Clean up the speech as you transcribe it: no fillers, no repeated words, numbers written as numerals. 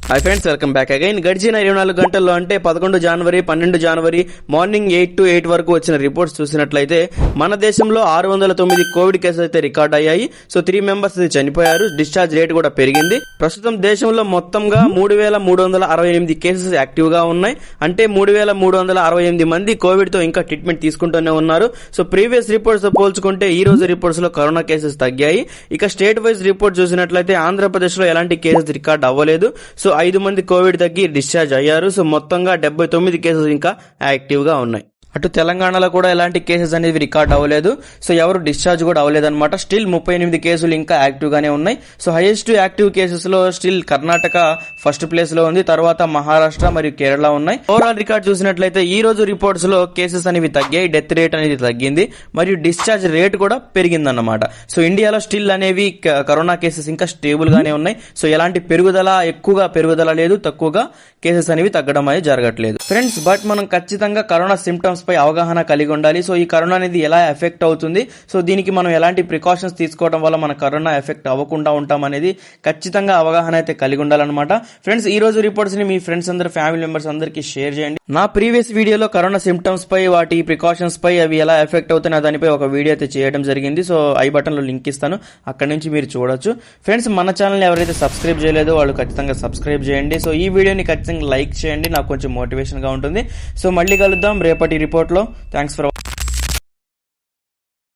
Hi friends, welcome back again. గడిచిన 24 గంటల్లో అంటే 11 జనవరి 12 జనవరి మార్నింగ్ 8 to 8 వరకు వచ్చిన రిపోర్ట్స్ చూసినట్లయితే మన దేశంలో 609 కోవిడ్ కేసులు అయితే రికార్డ్ అయ్యాయి. సో 3 మెంబర్స్ చనిపోయారు. డిశ్చార్జ్ రేట్ కూడా పెరిగింది. ప్రస్తుతం దేశంలో మొత్తంగా 3368 కేసెస్ యాక్టివ్ గా ఉన్నాయి. అంటే 3368 మంది కోవిడ్ తో ఇంకా ట్రీట్మెంట్ తీసుకుంటూనే ఉన్నారు. సో ప్రీవియస్ రిపోర్ట్స్ తో పోల్చుకుంటే ఈ రోజు రిపోర్ట్స్ లో కరోనా కేసెస్ తగ్గాయి. ఇక స్టేట్ వైజ్ రిపోర్ట్ చూసినట్లయితే ఆంధ్రప్రదేశ్ లో ఎలాంటి కేసెస్ రికార్డ్ అవ్వలేదు. సో 5 మంది కోవిడ్ తగ్గి డిశ్చార్జ్ అయ్యారు. సో మొత్తంగా 79 కేసెస్ ఇంకా యాక్టివ్ గా ఉన్నాయి. అటు తెలంగాణలో కూడా ఎలాంటి కేసెస్ అనేవి రికార్డ్ అవ్వలేదు. సో ఎవరు డిశ్చార్జ్ కూడా అవ్వలేదు అనమాట. స్టిల్ 38 కేసులు ఇంకా యాక్టివ్ గానే ఉన్నాయి. సో హైయెస్ట్ యాక్టివ్ కేసెస్ లో స్టిల్ కర్ణాటక ఫస్ట్ ప్లేస్ లో ఉంది. తర్వాత మహారాష్ట్ర మరియు కేరళ ఉన్నాయి. ఓవరాల్ రికార్డ్ చూసినట్లయితే ఈ రోజు రిపోర్ట్స్ లో కేసెస్ అనేవి తగ్గాయి. డెత్ రేట్ అనేది తగ్గింది మరియు డిశ్చార్జ్ రేట్ కూడా పెరిగిందన్నమాట. సో ఇండియాలో స్టిల్ అనేవి కరోనా కేసెస్ ఇంకా స్టేబుల్ గానే ఉన్నాయి. సో ఎలాంటి ఎక్కువగా పెరుగుదల లేదు, తక్కువగా కేసెస్ అనేవి తగ్గడం అనేది జరగట్లేదు ఫ్రెండ్స్. బట్ మనం ఖచ్చితంగా కరోనా సిమ్టమ్స్ పై అవగాహన కలిగి ఉండాలి. సో ఈ కరోనా అనేది ఎలా ఎఫెక్ట్ అవుతుంది, సో దీనికి మనం ఎలాంటి ప్రికాషన్స్ తీసుకోవడం వల్ల మన కరోనా ఎఫెక్ట్ అవ్వకుండా ఉంటాం అనేది ఖచ్చితంగా అవగాహన అయితే కలిగి ఉండాలన్నమాట. ఫ్రెండ్స్, ఈ రోజు రిపోర్ట్స్ ని మీ ఫ్రెండ్స్ అందరూ, ఫ్యామిలీ మెంబర్స్ అందరికీ షేర్ చేయండి. నా ప్రీవియస్ వీడియోలో కరోనా సిమ్టమ్స్ పై, వాటి ప్రికాషన్స్ పై, అవి ఎలా ఎఫెక్ట్ అవుతున్నాయి దానిపై ఒక వీడియో అయితే చేయడం జరిగింది. సో ఐ బటన్ లో లింక్ ఇస్తాను, అక్కడ నుంచి మీరు చూడొచ్చు. ఫ్రెండ్స్, మన ఛానల్ ఎవరైతే సబ్స్క్రైబ్ చేయలేదో వాళ్ళు ఖచ్చితంగా సబ్స్క్రైబ్ చేయండి. సో ఈ వీడియోని ఖచ్చితంగా లైక్ చేయండి, నాకు కొంచెం మోటివేషన్ గా ఉంటుంది. సో మళ్ళీ కలుద్దాం రేపటి రిపోర్ట్ లో. Thanks for